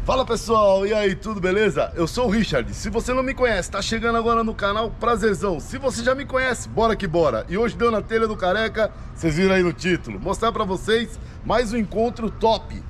Fala pessoal, e aí, tudo beleza? Eu sou o Richard, se você não me conhece, tá chegando agora no canal, prazerzão. Se você já me conhece, bora que bora. E hoje deu na telha do careca, vocês viram aí no título. Mostrar pra vocês mais um encontro top.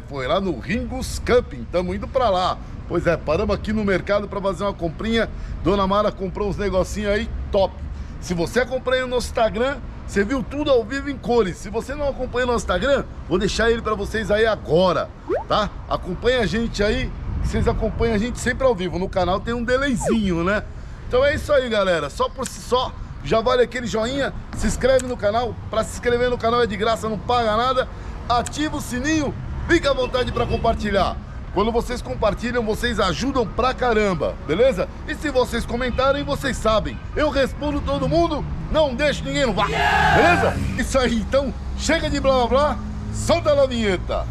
Foi lá no Ringus Camping, tamo indo pra lá. Pois é, paramos aqui no mercado pra fazer uma comprinha. Dona Mara comprou uns negocinhos aí top. Se você acompanha o nosso Instagram, você viu tudo ao vivo em cores. Se você não acompanha o nosso Instagram, vou deixar ele pra vocês aí agora, tá? Acompanha a gente aí, vocês acompanham a gente sempre ao vivo. No canal tem um delayzinho, né? Então é isso aí, galera. Só por si só, já vale aquele joinha. Se inscreve no canal. Pra se inscrever no canal é de graça, não paga nada. Ativa o sininho, fica à vontade pra compartilhar. Quando vocês compartilham, vocês ajudam pra caramba, beleza? E se vocês comentarem, vocês sabem, eu respondo todo mundo, não deixo ninguém no vácuo, beleza? Isso aí, então, chega de blá blá blá, solta a vinheta.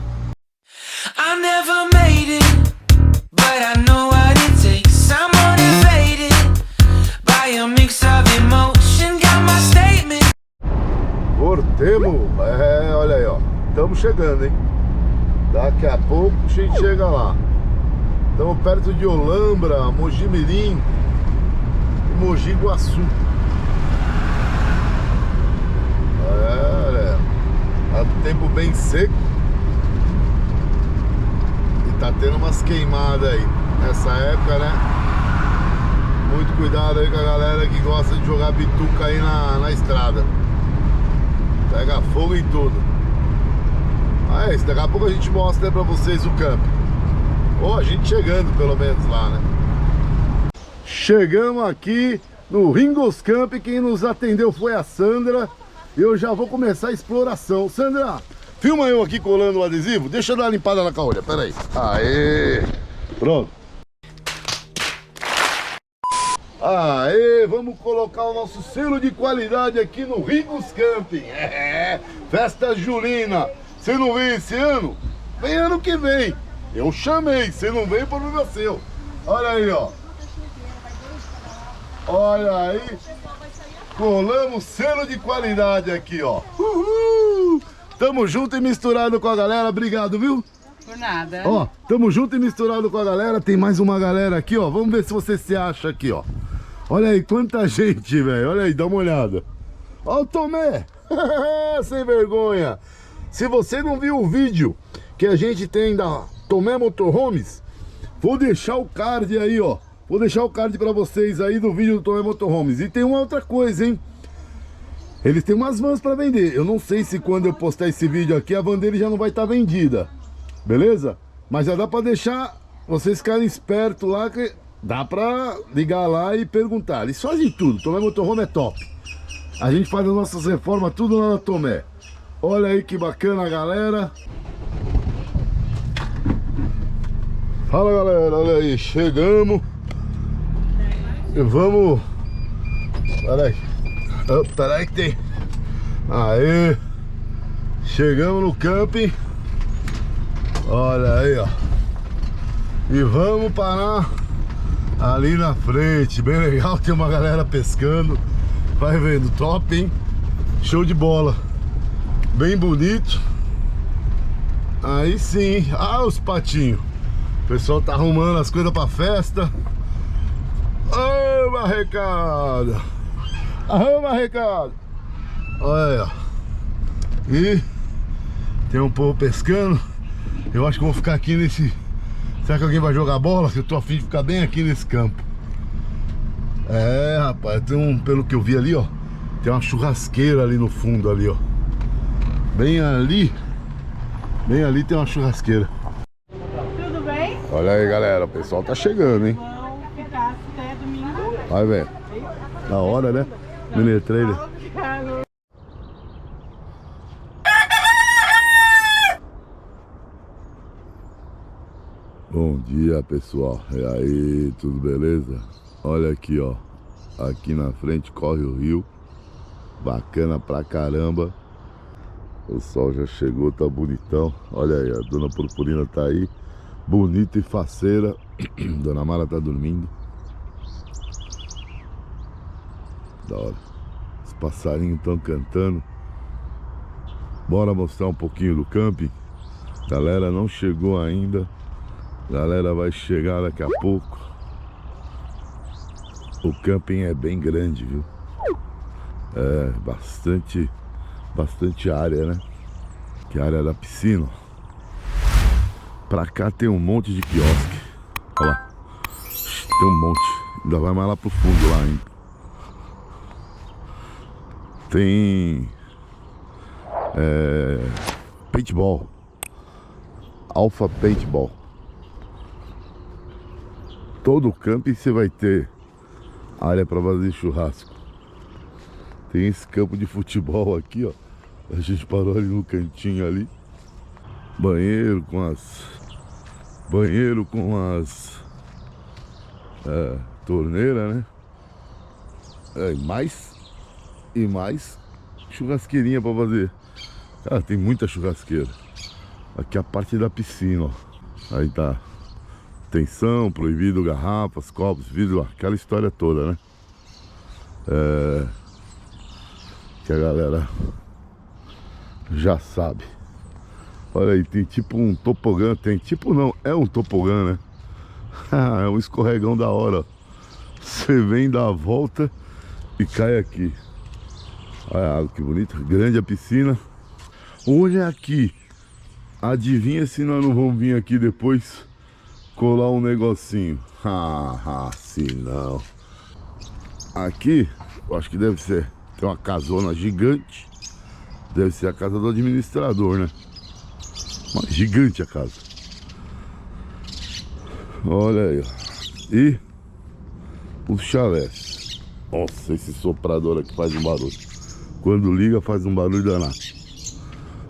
I never made it, but I know what it takes. I'm motivated by a mix of emotion, got my statement. Cortemos, olha aí, ó, estamos chegando, hein? Daqui a pouco a gente chega lá. Estamos perto de Olambra, Mogi Mirim e Mogi Guaçu. Tá um tempo bem seco. E tá tendo umas queimadas aí. Nessa época, né? Muito cuidado aí com a galera que gosta de jogar bituca aí na estrada. Pega fogo em tudo. Daqui a pouco a gente mostra pra vocês o campo. Ou a gente chegando pelo menos lá, né? Chegamos aqui no Ringus Camping. Quem nos atendeu foi a Sandra. Eu já vou começar a exploração. Sandra, filma eu aqui colando o adesivo. Deixa eu dar uma limpada na caolha, pera aí. Aê, pronto. Aê, vamos colocar o nosso selo de qualidade aqui no Ringus Camping. Festa julina. Você não veio esse ano? Vem ano que vem. Eu chamei, você não veio, problema seu. Olha aí, ó. Olha aí. Colamos selo de qualidade aqui, ó. Uhul! Tamo junto e misturado com a galera. Obrigado, viu? Por nada. Ó, tamo junto e misturado com a galera. Tem mais uma galera aqui, ó. Vamos ver se você se acha aqui, ó. Olha aí, quanta gente, velho. Olha aí, dá uma olhada. Ó o Tomé. Sem vergonha. Se você não viu o vídeo que a gente tem da Tomé Motorhomes, vou deixar o card aí, ó. Vou deixar o card pra vocês aí do vídeo do Tomé Motorhomes. E tem uma outra coisa, hein? Eles têm umas vans pra vender. Eu não sei se quando eu postar esse vídeo aqui, a van dele já não vai estar vendida. Beleza? Mas já dá pra deixar vocês ficarem espertos lá, que dá pra ligar lá e perguntar. Eles fazem tudo. Tomé Motorhome é top. A gente faz as nossas reformas tudo lá na Tomé. Olha aí que bacana, galera. Fala, galera, olha aí, chegamos. E vamos. Peraí que tem. Aê. Chegamos no camping. Olha aí, ó. E vamos parar ali na frente. Bem legal, tem uma galera pescando. Vai vendo, top, hein? Show de bola. Bem bonito. Aí sim. Ah, os patinhos. O pessoal tá arrumando as coisas pra festa. Ô, barrecada. Ô, barrecada. Olha. E tem um povo pescando. Eu acho que eu vou ficar aqui nesse... Será que alguém vai jogar bola? Eu tô a fim de ficar bem aqui nesse campo. Rapaz, tem um... Pelo que eu vi ali, ó, tem uma churrasqueira ali no fundo ali, ó. Bem ali tem uma churrasqueira. Tudo bem? Olha aí, galera, o pessoal tá chegando, hein? Vamos ficar até domingo. Vai, velho. Da hora, né? Mini trailer. Bom dia, pessoal. E aí, tudo beleza? Olha aqui, ó. Aqui na frente corre o rio. Bacana pra caramba. O sol já chegou, tá bonitão. Olha aí, a Dona Purpurina tá aí, bonita e faceira. Dona Mara tá dormindo. Da hora. Os passarinhos estão cantando. Bora mostrar um pouquinho do camping. Galera, não chegou ainda. Galera vai chegar daqui a pouco. O camping é bem grande, viu? É bastante área, né? Que é a área da piscina. Pra cá tem um monte de quiosque. Olha lá. Tem um monte. Ainda vai mais lá pro fundo lá ainda. Tem paintball. Alpha Paintball. Todo camping você vai ter área para fazer churrasco. Tem esse campo de futebol aqui, ó. A gente parou ali no cantinho ali. Banheiro com as torneiras, né? E mais churrasqueirinha para fazer. Cara, tem muita churrasqueira. Aqui é a parte da piscina, ó. Aí tá. Atenção, proibido garrafas, copos, vidro, aquela história toda, né? Que a galera já sabe. Olha aí, tem tipo um tobogã, tem tipo não, é um tobogã, né? É um escorregão da hora. Você vem dar a volta e cai aqui. Olha a água que bonita, grande a piscina. Onde é aqui? Adivinha se nós não vamos vir aqui depois colar um negocinho. Se não. Aqui, eu acho que deve ser. Tem uma casona gigante. Deve ser a casa do administrador, né? Mas gigante a casa. Olha aí, ó. E os chalés. Nossa, esse soprador aqui faz um barulho. Quando liga faz um barulho danado.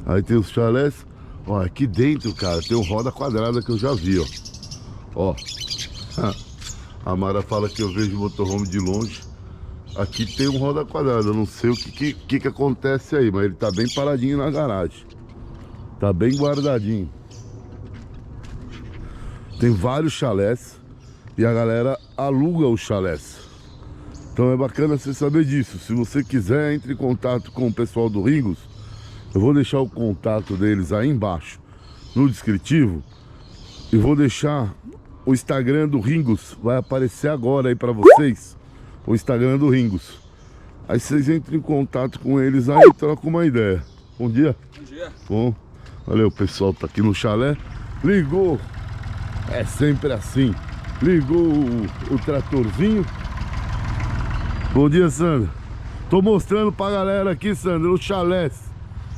Aí tem os chalés. Ó, aqui dentro, cara, tem um roda quadrada que eu já vi, ó. Ó. A Mara fala que eu vejo o motorhome de longe. Aqui tem um roda quadrada. Eu não sei o que acontece aí, mas ele tá bem paradinho na garagem. Tá bem guardadinho. Tem vários chalés e a galera aluga os chalés. Então é bacana você saber disso. Se você quiser, entre em contato com o pessoal do Ringos. Eu vou deixar o contato deles aí embaixo no descritivo. E vou deixar o Instagram do Ringos. Vai aparecer agora aí pra vocês. O Instagram do Ringos. Aí vocês entram em contato com eles aí e trocam uma ideia. Bom dia. Bom dia. Bom. Olha, o pessoal tá aqui no chalé. Ligou. É sempre assim. Ligou o tratorzinho. Bom dia, Sandra. Tô mostrando pra galera aqui, Sandra, os chalés.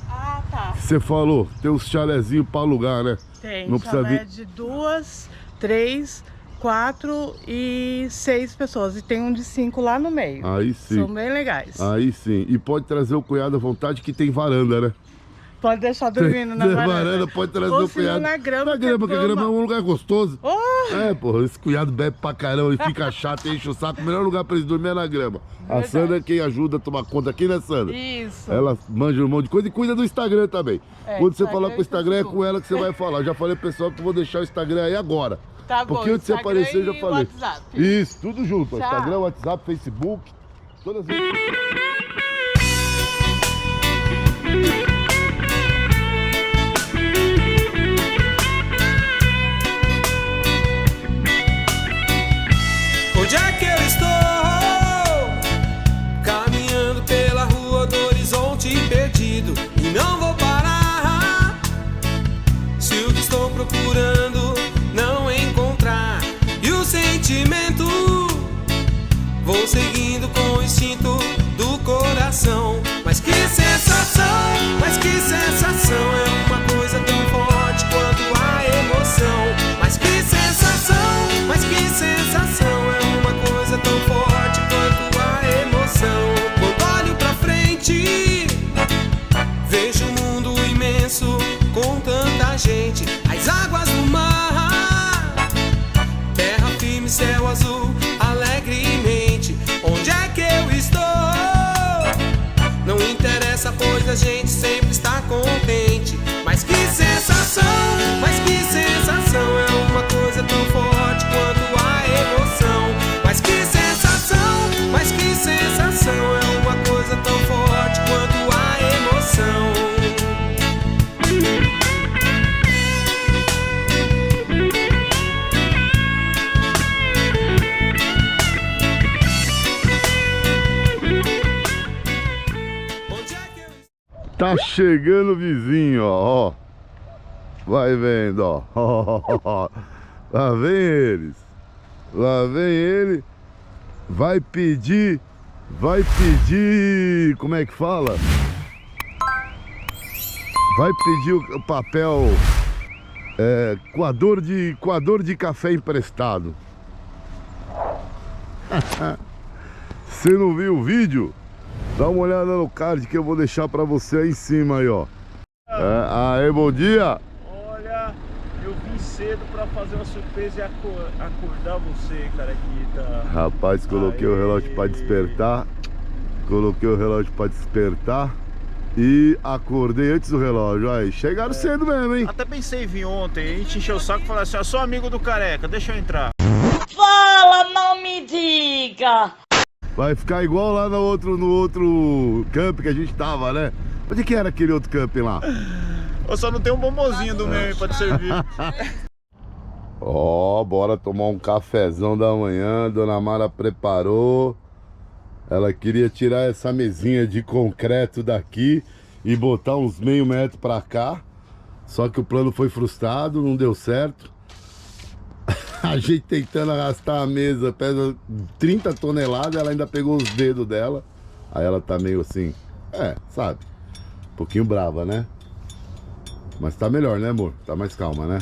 Ah, tá. Você falou, tem uns chalézinhos pra alugar, né? Tem Não precisa chalé vir. de 2, 3, 4 e 6 pessoas. E tem um de 5 lá no meio. Aí sim. São bem legais. Aí sim. E pode trazer o cunhado à vontade que tem varanda, né? Pode deixar dormindo na varanda. Pode trazer Ou o se não, cunhado. na grama. Na grama, porque a grama é um lugar gostoso. Oh! É, porra, esse cunhado bebe pra caramba e fica chato e enche o saco. O melhor lugar pra eles dormir é na grama. Verdade. A Sandra é quem ajuda a tomar conta aqui, né, Sandra? Isso. Ela manja um monte de coisa e cuida do Instagram também. Quando você Instagram falar com o Instagram, é Facebook. com ela que você vai falar. Já falei pro pessoal que eu vou deixar o Instagram aí agora. Tá bom, Porque onde você Instagram aparecer, eu já e falei. WhatsApp. Isso, tudo junto. ó. Tchau. Instagram, WhatsApp, Facebook, todas as redes. Onde é que eu estou? Caminhando pela rua do horizonte perdido. E não vou parar. Se o que estou procurando não encontrar. E o sentimento vou seguindo com o instinto do coração. Mas que sensação, é uma coisa tão forte quanto a emoção. Mas que sensação, é uma coisa tão forte quanto a emoção. Quando olho pra frente, vejo um mundo imenso com tanta gente. As águas do mar, terra firme, céu azul, alegremente. Onde é que eu estou? Não interessa, pois a gente sempre está contente. Mas que sensação, é uma coisa tão forte quanto a emoção. Mas que sensação, é uma coisa tão forte quanto a emoção. Tá chegando o vizinho, ó. Vai vendo, ó. Lá vem eles. Lá vem ele. Vai pedir. Como é que fala? Vai pedir o papel coador de café emprestado. Você não viu o vídeo? Dá uma olhada no card que eu vou deixar pra você aí em cima aí, ó. Aê, bom dia! Olha, eu vim cedo pra fazer uma surpresa e acordar você, Carequita. Rapaz, coloquei o relógio pra despertar. E acordei antes do relógio. Aí, chegaram cedo mesmo, hein? Até pensei em vir ontem, a gente encheu o saco e falou assim, eu sou amigo do Careca, deixa eu entrar. Fala, não me diga! Vai ficar igual lá no outro camp que a gente tava, né? Onde que era aquele outro camp lá? Eu só não tenho um bombonzinho do meio pra te servir. Ó, bora tomar um cafezão da manhã. Dona Mara preparou. Ela queria tirar essa mesinha de concreto daqui e botar uns meio metro pra cá. Só que o plano foi frustrado, não deu certo. A gente tentando arrastar a mesa, pesa 30 toneladas, ela ainda pegou os dedos dela. Aí ela tá meio assim, sabe? Um pouquinho brava, né? Mas tá melhor, né, amor? Tá mais calma, né?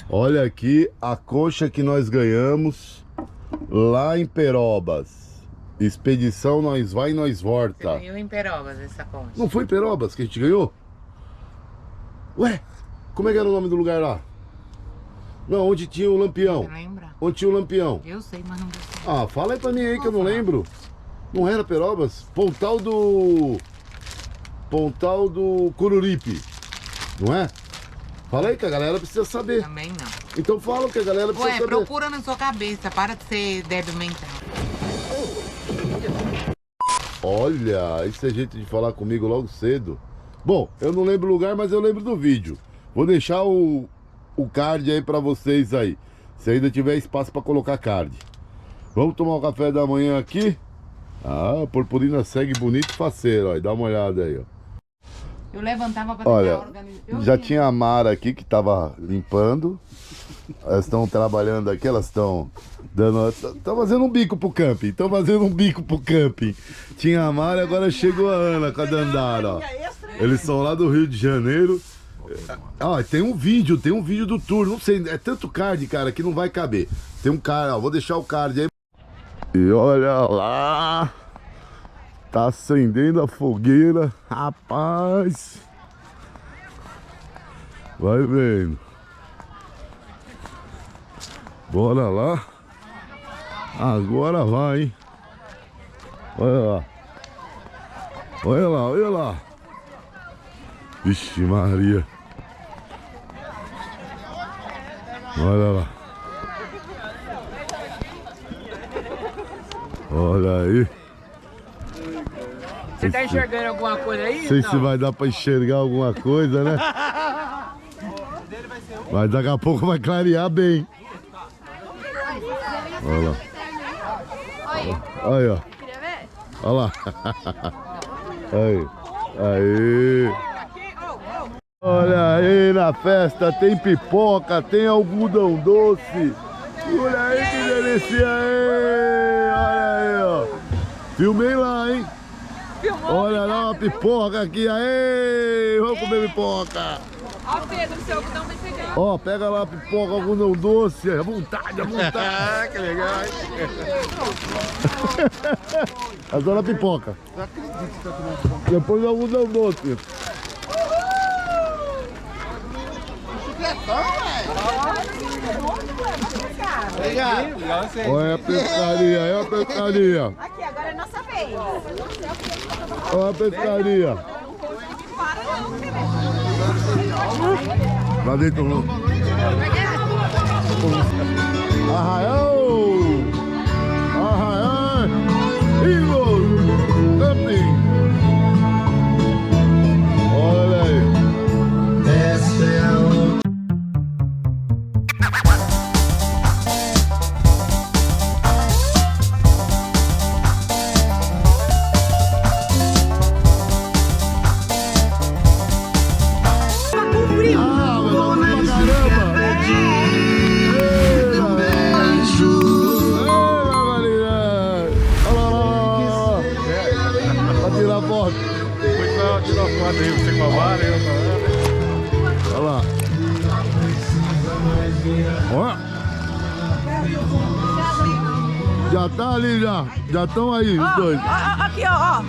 Olha aqui a coxa que nós ganhamos lá em Perobas. Expedição Nós Vai e Nós Volta. Você ganhou em Perobas essa concha. Não foi em Perobas que a gente ganhou? Ué, como é que era o nome do lugar lá? Não, onde tinha o Lampião. Você lembra? Onde tinha o Lampião. Eu sei, mas não sei. Ah, fala aí pra mim aí que eu não lembro. Não era Perobas? Pontal do Cururipe. Não é? Fala aí que a galera precisa saber. Também não. Então fala que a galera precisa saber. Procura na sua cabeça, para de ser débil mental. Olha, isso é jeito de falar comigo logo cedo. Bom, eu não lembro o lugar, mas eu lembro do vídeo. Vou deixar o card aí pra vocês aí. Se ainda tiver espaço pra colocar card. Vamos tomar um café da manhã aqui? Ah, a purpurina segue bonito e faceiro, ó. Dá uma olhada aí, ó. Eu levantava pra Olha, tentar organizar. já tinha a Mara aqui que tava limpando. Elas estão trabalhando aqui, elas estão dando. Estão fazendo um bico pro camping. Tinha a Mara e agora chegou a Ana com a Dandara, ó. Eles são lá do Rio de Janeiro. Tem um vídeo do tour. Não sei, é tanto card, cara, que não vai caber. Tem um card, ó. Vou deixar o card aí. E olha lá. Tá acendendo a fogueira, rapaz. Vai vendo. Bora lá. Agora vai, hein. Olha lá. Vixe Maria. Olha lá. Olha aí. Você tá enxergando alguma coisa aí? Não sei se vai dar pra enxergar alguma coisa, né? Mas daqui a pouco vai clarear bem. Olha lá. Aí, ó. Olha lá. Aí. Olha aí na festa, tem pipoca, tem algodão doce. Olha aí que delícia aí. Olha aí, ó. Filmei lá, hein? Olha lá uma pipoca aqui, aê! Vamos comer pipoca! Ó, Pedro, seu algodão vai pegar. Ó, pega lá a pipoca, algodão doce, à vontade, à vontade! Que legal, hein? Adoro a pipoca. Depois o algodão doce. Olha a pescaria, olha a pescaria. Aqui, agora é nossa vez. Olha a pescaria. Lá dentro, não. Arraial! Arraial! Eagle! Camping! Olha aí! Ó. Já tá ali, já estão aí os dois. Aqui, ó.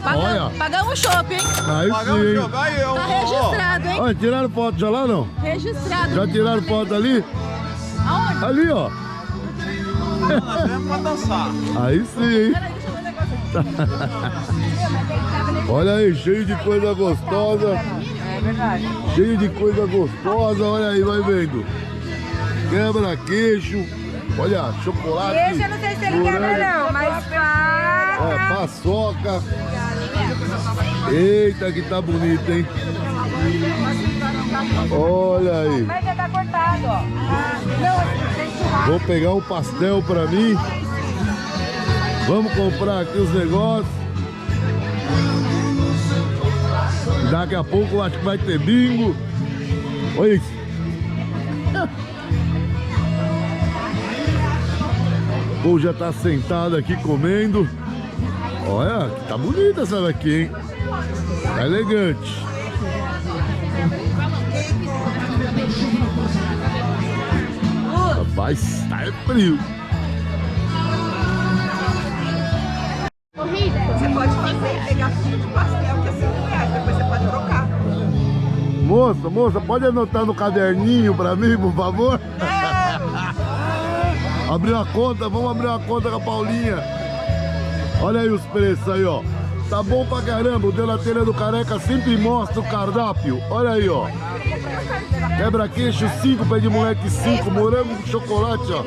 Olha. Pagamos o chopp, hein? Aí sim, hein? Tá registrado, hein? Olha, tiraram foto já lá, não? Registrado. Já tiraram foto ali? Aonde? Ali, ó. Nós viemos pra dançar. Aí sim, hein? Olha aí, cheio de coisa gostosa. É verdade. Cheio de coisa gostosa, olha aí, vai vendo. Quebra-queixo, olha, chocolate. Esse eu não sei se ele quebra não, mas Ó, paçoca. Eita, que tá bonito, hein? Olha aí. Mas já tá cortado, ó. Vou pegar um pastel pra mim. Vamos comprar aqui os negócios. Daqui a pouco eu acho que vai ter bingo. Olha isso. O povo já tá sentado aqui comendo. Olha, tá bonita essa daqui, hein? Tá elegante. Rapaz, tá frio. Você pode fazer e pegar tudo de pastel, que é R$5, depois você pode trocar. Moça, pode anotar no caderninho pra mim, por favor? Abrir uma conta, vamos abrir uma conta com a Paulinha. Olha aí os preços aí, ó. Tá bom pra caramba, o Deu na Telha do Careca sempre mostra o cardápio. Olha aí, ó. Quebra-queixo 5, pé de moleque 5, morango com chocolate, ó.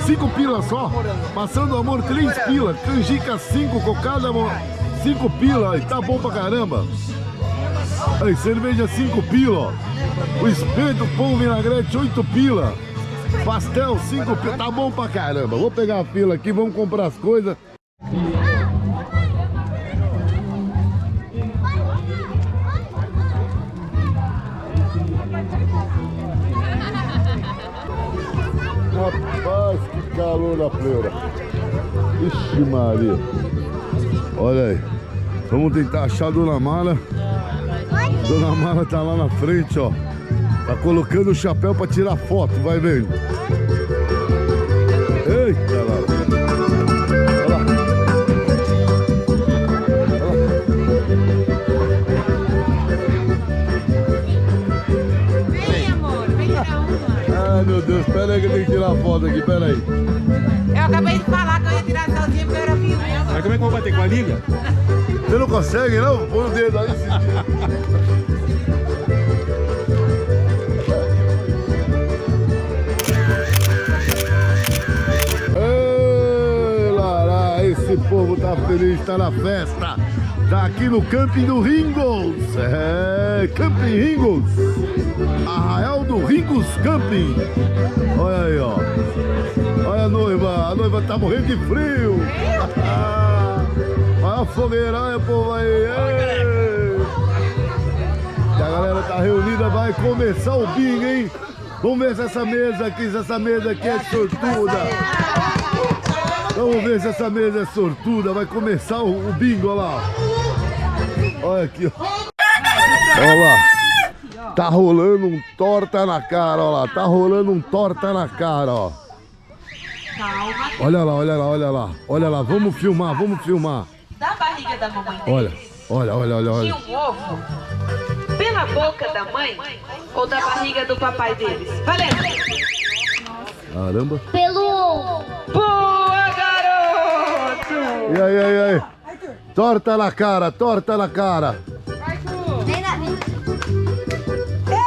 5 pila só. Maçã do amor 3 pila. Canjica 5, cocada 5 pila. Aí, tá bom pra caramba. Aí, cerveja 5 pila, ó. O espeto, pão, vinagrete 8 pila. Pastel 5 pila. Tá bom pra caramba. Vou pegar a fila aqui, vamos comprar as coisas. Rapaz, que calor na pleura. Ixi Maria. Olha aí. Vamos tentar achar a Dona Mara. Dona Mara tá lá na frente, ó. Tá colocando o chapéu pra tirar foto, vai vendo. Eita, Lara. Olha lá. Vem, amor, vem tirar uma. Ai, meu Deus, pera aí que eu tenho que tirar foto aqui, pera aí. Eu acabei de falar que eu ia tirar sozinha porque eu era filha. Mas como é que eu vou bater com a liga? Você não consegue, não? Põe o dedo aí. Ei, Lara, esse povo tá feliz, tá na festa. Tá aqui no Camping do Ringos. É, Camping Ringos. Arraial do Ringos Camping. Olha aí, ó. Olha a noiva tá morrendo de frio. Olha a fogueira, olha o povo aí. Ei. E a galera tá reunida, vai começar o bingo, hein? Vamos ver se essa mesa aqui é sortuda. Vamos ver se essa mesa é sortuda. Vai começar o bingo, olha lá. Olha aqui, ó. Olha lá. Tá rolando um torta na cara, olha lá. Tá rolando um torta na cara, ó. Olha lá, olha lá, olha lá. Olha lá, vamos filmar, vamos filmar. Da barriga da mamãe Olha, olha, olha, olha, tinha olha. um ovo pela boca da mãe ou da barriga do papai deles? Valendo! Caramba. Boa, garoto! E aí, aí, aí. Torta na cara, torta na cara.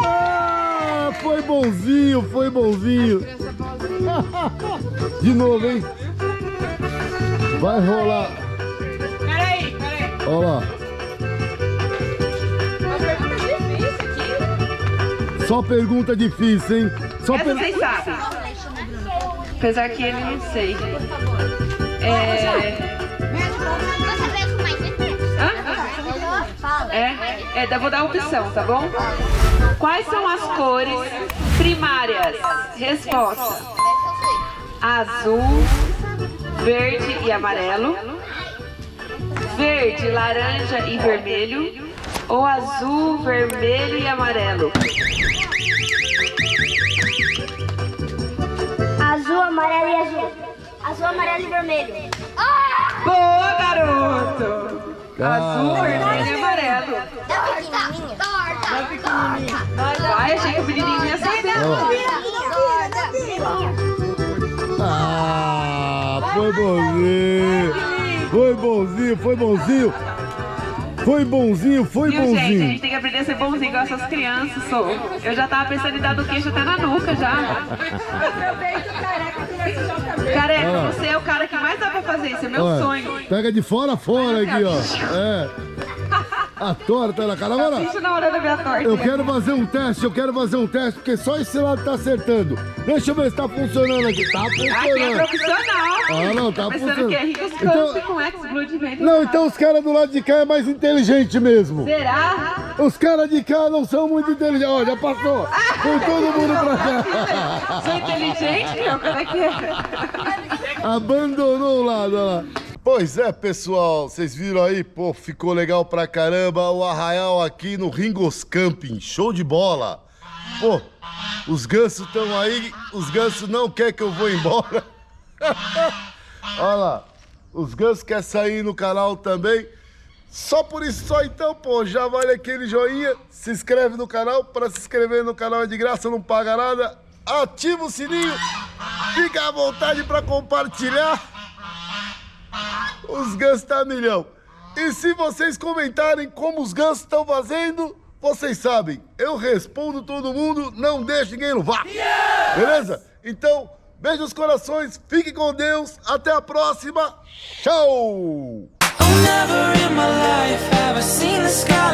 Ah, foi bonzinho, foi bonzinho. De novo, hein? Vai rolar. Peraí. Olha lá. Uma pergunta difícil aqui. Só pergunta difícil, hein? Só Essa vocês sabem. Apesar que ele não sei. Vou dar a opção, tá bom? Quais são as cores primárias? Resposta: azul, verde e amarelo, verde, laranja e vermelho, ou azul, vermelho e amarelo? amarelo e azul. Azul, amarelo e vermelho. Boa, garoto! Azul, vermelho e amarelo. Da pequenininha. Vai, achei que o menininho ia saber. Ah, foi bonzinho. Foi bonzinho, foi bonzinho. Foi bonzinho, foi Viu, gente? A bonzinho. gente tem que aprender a ser bonzinho com essas crianças, sou. Eu já tava pensando em dar do queixo até na nuca já. Careca, você é o cara que mais dá pra fazer isso, é meu Olha, sonho. pega de fora a fora aqui, ó. É. A torta na cara. Agora, Assiste na hora da minha torta. eu quero fazer um teste, porque só esse lado tá acertando. Deixa eu ver se tá funcionando aqui. Tá Aqui é funcionando. profissional. Ah, não, tá Pensando funcionando. que é rico, os Então- campos com X-Blood vem. Não, então os caras do lado de cá é mais inteligente mesmo. Será? Os caras de cá não são muito inteligentes. Ó, já passou. Foi todo mundo pra cá. Sou inteligente, meu? Como é que é? Abandonou o lado, olha lá. Pois é, pessoal, vocês viram aí, pô, ficou legal pra caramba o arraial aqui no Ringos Camping, show de bola. Pô, os gansos estão aí, os gansos não querem que eu vou embora. Olha lá, os gansos querem sair no canal também. Só por isso só então, pô, já vale aquele joinha, se inscreve no canal, para se inscrever no canal é de graça, não paga nada. Ativa o sininho, fica à vontade para compartilhar. Os gansos tá a milhão. E se vocês comentarem como os gansos estão fazendo, vocês sabem, eu respondo todo mundo, não deixo ninguém no vácuo. Beleza? Então, beijo nos corações, fiquem com Deus, até a próxima. Tchau! Oh, never in my life have I seen the sky